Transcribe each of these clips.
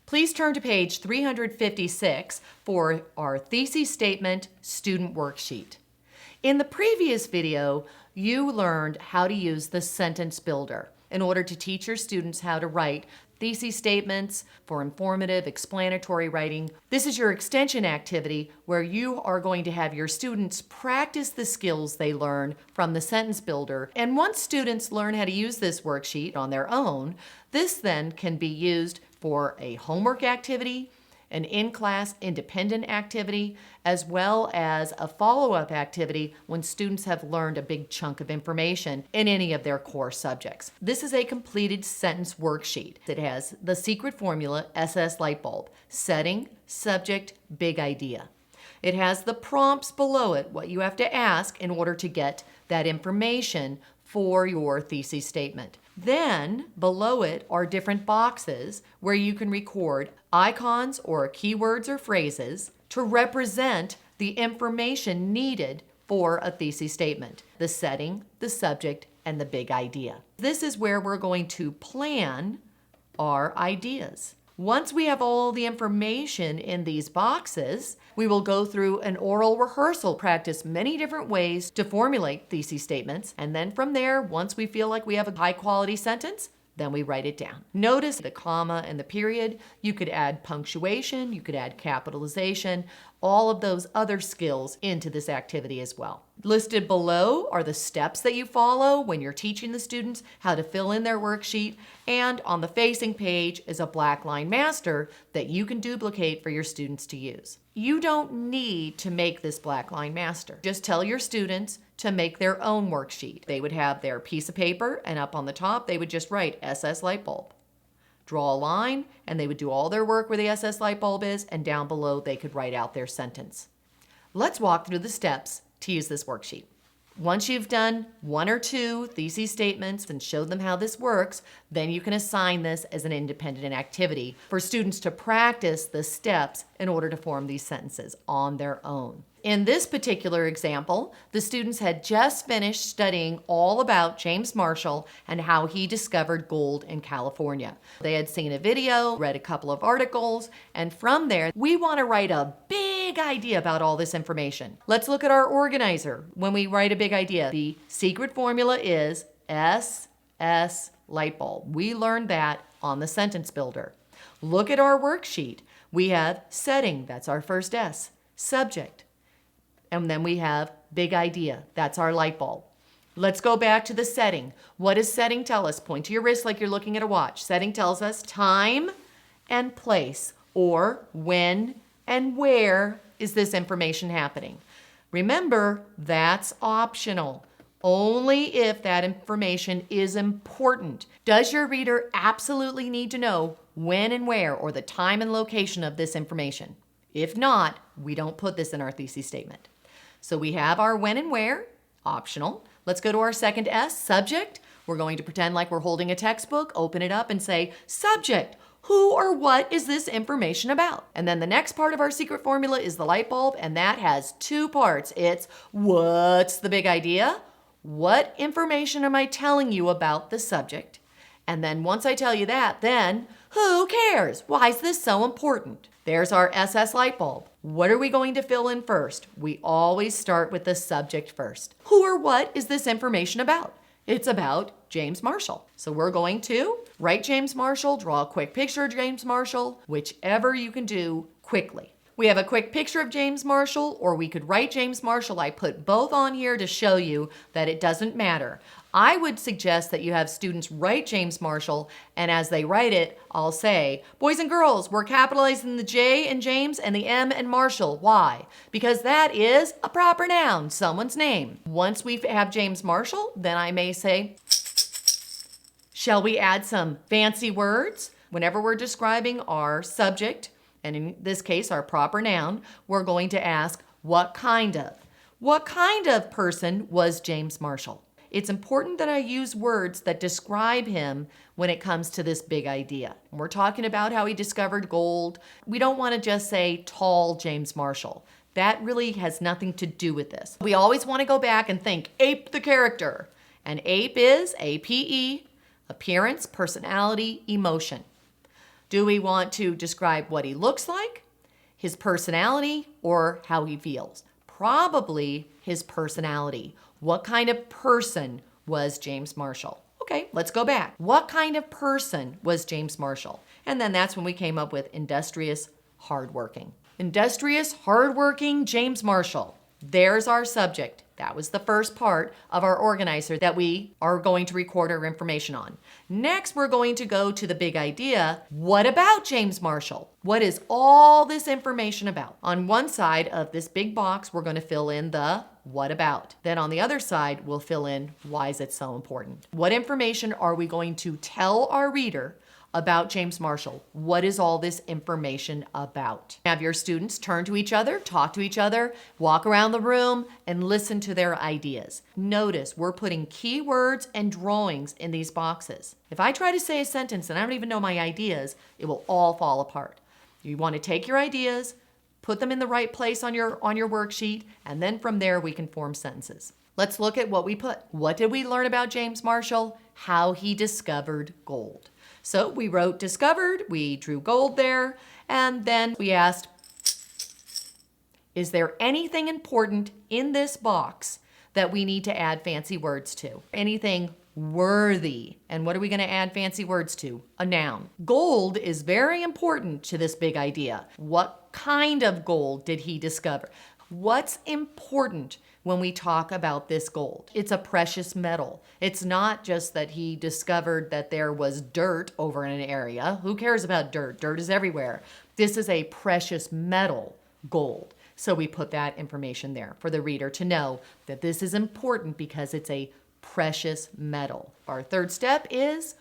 Please turn to page 356 for our thesis statement student worksheet. In the previous video, you learned how to use the sentence builder in order to teach your students how to write thesis statements for informative, explanatory writing. This is your extension activity where you are going to have your students practice the skills they learn from the sentence builder. And once students learn how to use this worksheet on their own, this then can be used for a homework activity, an in-class independent activity, as well as a follow-up activity when students have learned a big chunk of information in any of their core subjects. This is a completed sentence worksheet. It has the secret formula, SS light bulb, setting, subject, big idea. It has the prompts below it, what you have to ask in order to get that information for your thesis statement. Then below it are different boxes where you can record icons or keywords or phrases to represent the information needed for a thesis statement, the setting, the subject, and the big idea. This is where we're going to plan our ideas. Once we have all the information in these boxes, we will go through an oral rehearsal, practice many different ways to formulate thesis statements, and then from there, once we feel like we have a high-quality sentence, then we write it down. Notice the comma and the period. You could add punctuation, you could add capitalization, all of those other skills into this activity as well. Listed below are the steps that you follow when you're teaching the students how to fill in their worksheet, and on the facing page is a black line master that you can duplicate for your students to use. You don't need to make this black line master. Just tell your students to make their own worksheet. They would have their piece of paper, and up on the top they would just write SS light bulb. Draw a line, and they would do all their work where the SS light bulb is, and down below they could write out their sentence. Let's walk through the steps to use this worksheet. Once you've done one or two thesis statements and showed them how this works, then you can assign this as an independent activity for students to practice the steps in order to form these sentences on their own. In this particular example, the students had just finished studying all about James Marshall and how he discovered gold in California. They had seen a video, read a couple of articles, and from there, we want to write a big idea about all this information. Let's look at our organizer. When we write a big idea, the secret formula is SS light bulb. We learned that on the sentence builder. Look at our worksheet. We have setting, that's our first S, subject, and then we have big idea. That's our light bulb. Let's go back to the setting. What does setting tell us? Point to your wrist like you're looking at a watch. Setting tells us time and place, or when and where is this information happening. Remember, that's optional. Only if that information is important. Does your reader absolutely need to know when and where, or the time and location of this information? If not, we don't put this in our thesis statement. So we have our when and where, optional. Let's go to our second S, subject. We're going to pretend like we're holding a textbook, open it up and say, subject, who or what is this information about? And then the next part of our secret formula is the light bulb, and that has two parts. It's what's the big idea? What information am I telling you about the subject? And then once I tell you that, then who cares? Why is this so important? There's our SS light bulb. What are we going to fill in first? We always start with the subject first. Who or what is this information about? It's about James Marshall. So we're going to write James Marshall, draw a quick picture of James Marshall, whichever you can do quickly. We have a quick picture of James Marshall, or we could write James Marshall. I put both on here to show you that it doesn't matter. I would suggest that you have students write James Marshall, and as they write it, I'll say, boys and girls, we're capitalizing the J in James and the M in Marshall. Why? Because that is a proper noun, someone's name. Once we have James Marshall, then I may say, shall we add some fancy words? Whenever we're describing our subject, and in this case, our proper noun, we're going to ask, what kind of? What kind of person was James Marshall? It's important that I use words that describe him when it comes to this big idea. We're talking about how he discovered gold. We don't want to just say tall James Marshall. That really has nothing to do with this. We always want to go back and think ape the character. And ape is APE, appearance, personality, emotion. Do we want to describe what he looks like, his personality, or how he feels? Probably his personality. What kind of person was James Marshall? Okay, let's go back. What kind of person was James Marshall? And then that's when we came up with industrious, hardworking. Industrious, hardworking James Marshall. There's our subject. That was the first part of our organizer that we are going to record our information on. Next, we're going to go to the big idea. What about James Marshall? What is all this information about? On one side of this big box, we're going to fill in the what about. Then on the other side, we'll fill in why is it so important. What information are we going to tell our reader about James Marshall? What is all this information about? Have your students turn to each other, talk to each other, walk around the room, and listen to their ideas. Notice we're putting keywords and drawings in these boxes. If I try to say a sentence and I don't even know my ideas, it will all fall apart. You want to take your ideas, put them in the right place on your worksheet, and then from there we can form sentences. Let's look at what we put. What did we learn about James Marshall? How he discovered gold. So we wrote discovered, we drew gold there, and then we asked, is there anything important in this box that we need to add fancy words to? Anything worthy? And what are we going to add fancy words to? A noun. Gold is very important to this big idea. What kind of gold did he discover? What's important when we talk about this gold? It's a precious metal. It's not just that he discovered that there was dirt over in an area. Who cares about dirt? Dirt is everywhere. This is a precious metal, gold. So we put that information there for the reader to know that this is important because it's a precious metal. Our third step is,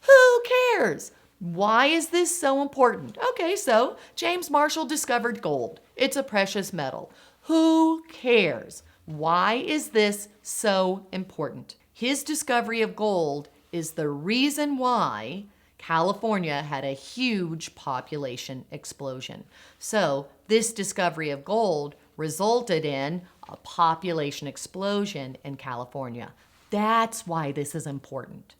who cares? Why is this so important? Okay, so James Marshall discovered gold. It's a precious metal. Who cares? Why is this so important? His discovery of gold is the reason why California had a huge population explosion. So this discovery of gold resulted in a population explosion in California. That's why this is important.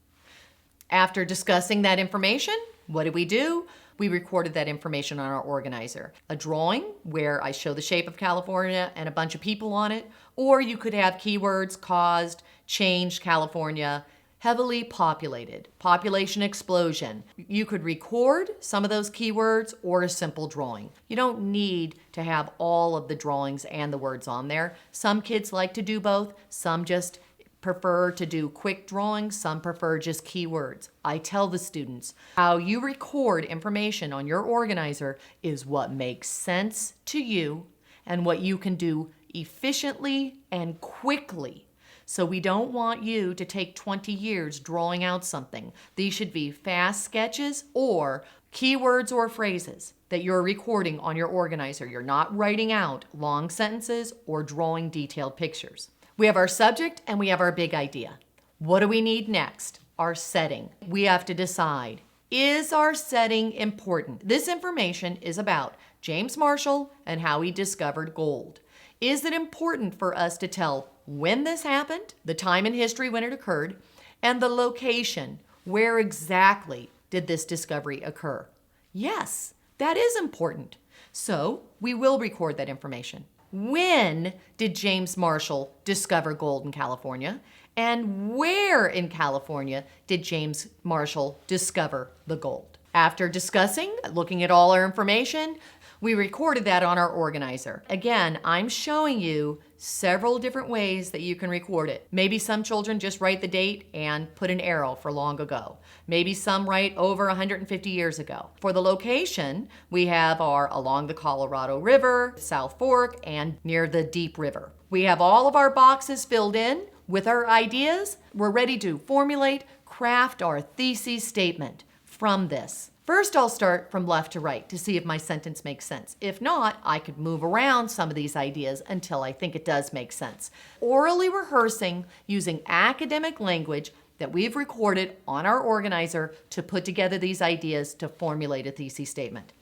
After discussing that information, what did we do? We recorded that information on our organizer. A drawing where I show the shape of California and a bunch of people on it, or you could have keywords caused, changed California, heavily populated, population explosion. You could record some of those keywords or a simple drawing. You don't need to have all of the drawings and the words on there. Some kids like to do both, some just prefer to do quick drawings, some prefer just keywords. I tell the students how you record information on your organizer is what makes sense to you and what you can do efficiently and quickly. So we don't want you to take 20 years drawing out something. These should be fast sketches or keywords or phrases that you're recording on your organizer. You're not writing out long sentences or drawing detailed pictures. We have our subject and we have our big idea. What do we need next? Our setting. We have to decide, is our setting important? This information is about James Marshall and how he discovered gold. Is it important for us to tell when this happened, the time in history when it occurred, and the location, where exactly did this discovery occur? Yes, that is important. So we will record that information. When did James Marshall discover gold in California? And where in California did James Marshall discover the gold? After discussing, looking at all our information, we recorded that on our organizer. Again, I'm showing you several different ways that you can record it. Maybe some children just write the date and put an arrow for long ago. Maybe some write over 150 years ago. For the location, we have our along the Colorado River, South Fork, and near the Deep River. We have all of our boxes filled in with our ideas. We're ready to formulate, craft our thesis statement from this. First, I'll start from left to right to see if my sentence makes sense. If not, I could move around some of these ideas until I think it does make sense. Orally rehearsing using academic language that we've recorded on our organizer to put together these ideas to formulate a thesis statement.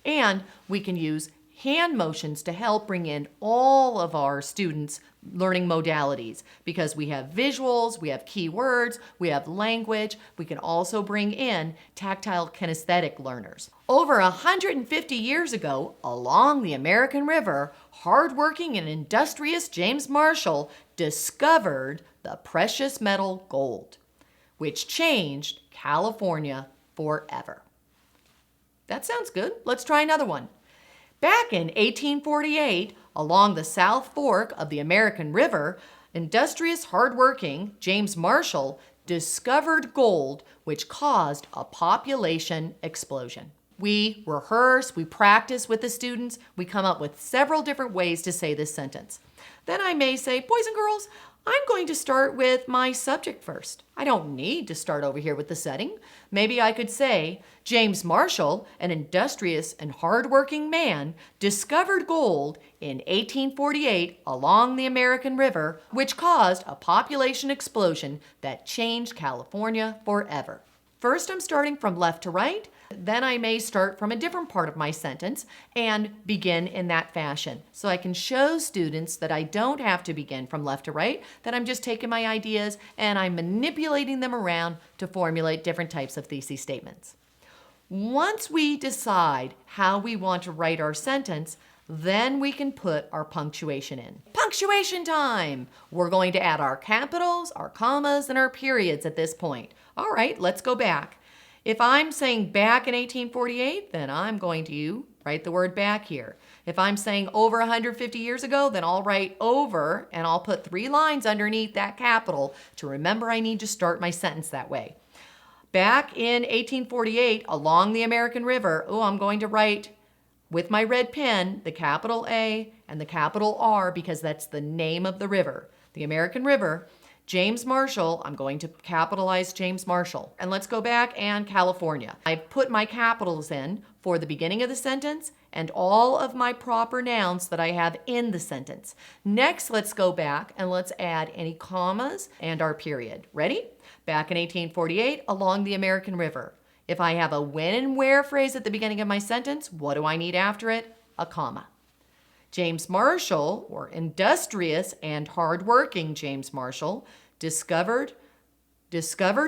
And we can use hand motions to help bring in all of our students' learning modalities, because we have visuals, we have keywords, we have language. We can also bring in tactile kinesthetic learners. Over 150 years ago, along the American River, hardworking and industrious James Marshall discovered the precious metal gold, which changed California forever. That sounds good. Let's try another one. Back in 1848, along the South Fork of the American River, industrious, hardworking James Marshall discovered gold, which caused a population explosion. We rehearse, we practice with the students, we come up with several different ways to say this sentence. Then I may say, boys and girls, I'm going to start with my subject first. I don't need to start over here with the setting. Maybe I could say, James Marshall, an industrious and hardworking man, discovered gold in 1848 along the American River, which caused a population explosion that changed California forever. First, I'm starting from left to right. Then I may start from a different part of my sentence and begin in that fashion. So I can show students that I don't have to begin from left to right, that I'm just taking my ideas and I'm manipulating them around to formulate different types of thesis statements. Once we decide how we want to write our sentence, then we can put our punctuation in. Punctuation time! We're going to add our capitals, our commas, and our periods at this point. All right, let's go back. If I'm saying back in 1848, then I'm going to write the word back here. If I'm saying over 150 years ago, then I'll write over and I'll put 3 lines underneath that capital to remember I need to start my sentence that way. Back in 1848, along the American River, I'm going to write with my red pen the capital A and the capital R because that's the name of the river. The American River. James Marshall, I'm going to capitalize James Marshall. And let's go back and California. I've put my capitals in for the beginning of the sentence and all of my proper nouns that I have in the sentence. Next, let's go back and let's add any commas and our period. Ready? Back in 1848, along the American River. If I have a when and where phrase at the beginning of my sentence, what do I need after it? A comma. James Marshall, or industrious and hardworking James Marshall, discovered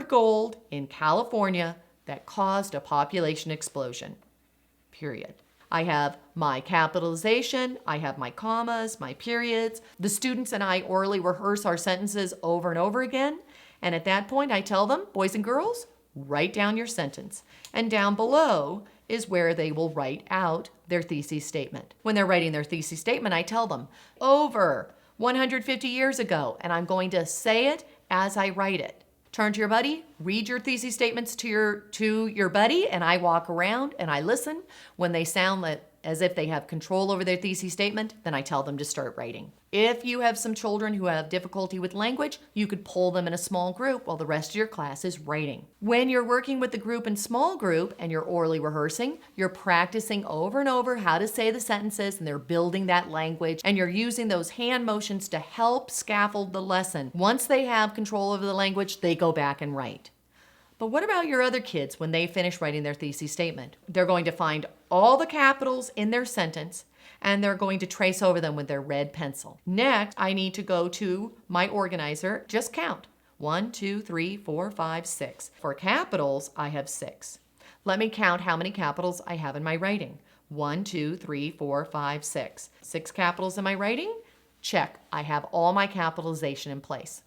gold in California that caused a population explosion. Period. I have my capitalization, I have my commas, my periods. The students and I orally rehearse our sentences over and over again. And at that point, I tell them, boys and girls, write down your sentence. And down below is where they will write out their thesis statement. When they're writing their thesis statement, I tell them, over 150 years ago, and I'm going to say it as I write it. Turn to your buddy, read your thesis statements to your buddy, and I walk around and I listen. When they sound as if they have control over their thesis statement, then I tell them to start writing. If you have some children who have difficulty with language, you could pull them in a small group while the rest of your class is writing. When you're working with the group in small group and you're orally rehearsing, you're practicing over and over how to say the sentences and they're building that language and you're using those hand motions to help scaffold the lesson. Once they have control over the language, they go back and write. But what about your other kids when they finish writing their thesis statement? They're going to find all the capitals in their sentence and they're going to trace over them with their red pencil. Next, I need to go to my organizer. Just count. 1, 2, 3, 4, 5, 6. For capitals, I have 6. Let me count how many capitals I have in my writing. 1, 2, 3, 4, 5, 6. 6 capitals in my writing? Check. I have all my capitalization in place.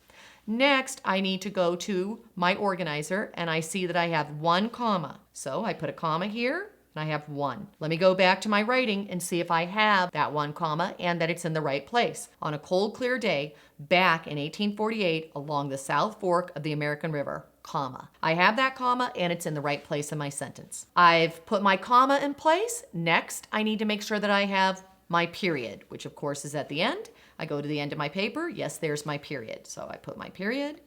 Next, I need to go to my organizer and I see that I have 1 comma. So I put a comma here and I have 1. Let me go back to my writing and see if I have that 1 comma and that it's in the right place. On a cold, clear day, back in 1848 along the South Fork of the American River, comma. I have that comma and it's in the right place in my sentence. I've put my comma in place. Next, I need to make sure that I have my period, which of course is at the end. I go to the end of my paper. Yes, there's my period. So I put my period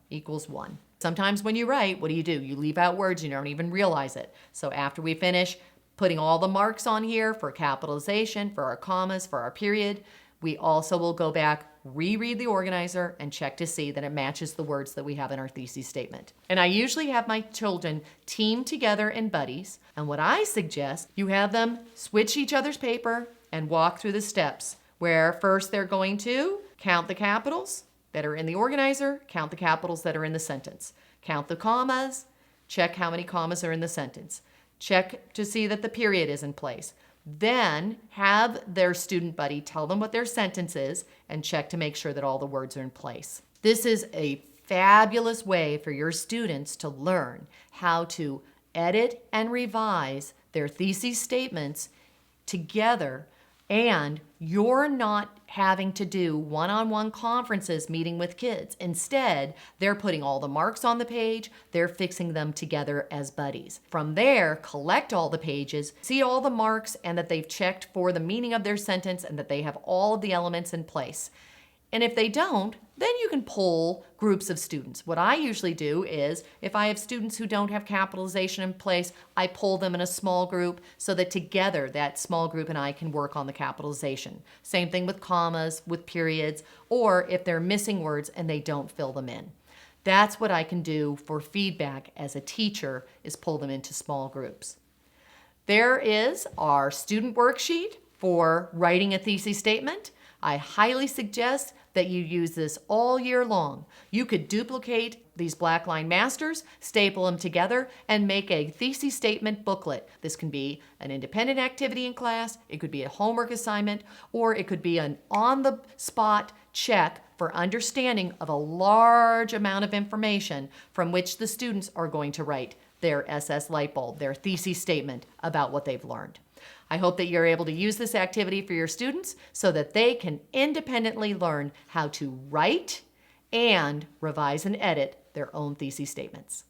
equals 1. Sometimes when you write, what do? You leave out words and you don't even realize it. So after we finish putting all the marks on here for capitalization, for our commas, for our period, We also will go back, reread the organizer, and check to see that it matches the words that we have in our thesis statement. And I usually have my children team together in buddies. And what I suggest, you have them switch each other's paper and walk through the steps, where first they're going to count the capitals that are in the organizer, count the capitals that are in the sentence, count the commas, check how many commas are in the sentence, check to see that the period is in place. Then have their student buddy tell them what their sentence is and check to make sure that all the words are in place. This is a fabulous way for your students to learn how to edit and revise their thesis statements together, and you're not having to do one-on-one conferences meeting with kids. Instead, they're putting all the marks on the page, they're fixing them together as buddies. From there, collect all the pages, see all the marks and that they've checked for the meaning of their sentence and that they have all of the elements in place. And if they don't, then you can poll groups of students. What I usually do is, if I have students who don't have capitalization in place, I poll them in a small group so that together that small group and I can work on the capitalization. Same thing with commas, with periods, or if they're missing words and they don't fill them in. That's what I can do for feedback as a teacher, is pull them into small groups. There is our student worksheet for writing a thesis statement. I highly suggest that you use this all year long. You could duplicate these black line masters, staple them together, and make a thesis statement booklet. This can be an independent activity in class, it could be a homework assignment, or it could be an on-the-spot check for understanding of a large amount of information from which the students are going to write their SS light bulb, their thesis statement about what they've learned. I hope that you're able to use this activity for your students so that they can independently learn how to write and revise and edit their own thesis statements.